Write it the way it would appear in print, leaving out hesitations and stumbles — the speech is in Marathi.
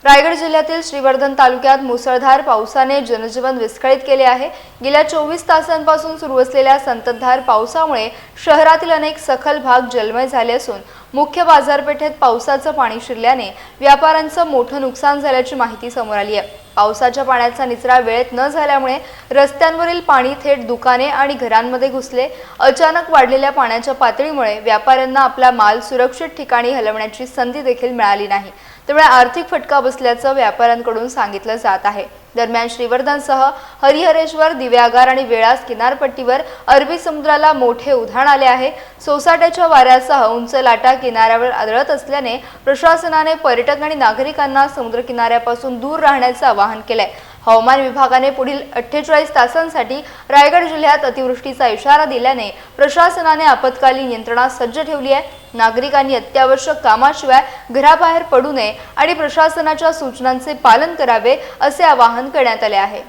रायगड जिल्ह्यातील श्रीवर्धन तालुक्यात मुसळधार पावसाने जनजीवन विस्कळीत केले आहे। गेल्या 24 तासांपासून सुरू असलेल्या संततधार पावसामुळे शहरातील अनेक सखल भाग जलमय झाले असून मुख्य बाजारपेठेत पावसाचं पाणी शिरल्याने व्यापाऱ्यांचं मोठं नुकसान झाल्याची माहिती समोर आली आहे। पावसाच्या पाण्याचा निचरा वेळेत न झाल्यामुळे रस्त्यांवरील पाणी थेट दुकाने आणि घरांमध्ये घुसले। अचानक वाढलेल्या पाण्याच्या पातळीमुळे व्यापाऱ्यांना आपला माल सुरक्षित ठिकाणी हलवण्याची संधी देखील मिळाली नाही, त्यामुळे आर्थिक फटका बसल्याचं व्यापाऱ्यांकडून सांगितलं जात आहे। दरम्यान श्रीवर्धनसह हरिहरेश्वर, दिव्यागार आणि वेळास किनारपट्टीवर अरबी समुद्राला मोठे उधाण आले आहे। सोसाट्याच्या वाऱ्यासह उंच लाटा किनाऱ्यावर आदळत असल्याने प्रशासनाने पर्यटक आणि नागरिकांना समुद्र किनाऱ्यापासून दूर राहण्याचं आवाहन केलंय। हवामान विभागाने पुढील 48 तासांसाठी रायगड जिल्ह्यात अतिवृष्टीचा इशारा दिल्याने प्रशासनाने आपत्कालीन यंत्रणा सज्ज ठेवली आहे। नागरिकांनी अत्यावश्यक कामाशिवाय घराबाहेर पडू नये आणि प्रशासनाच्या सूचनांचे पालन करावे असे आवाहन करण्यात आले आहे।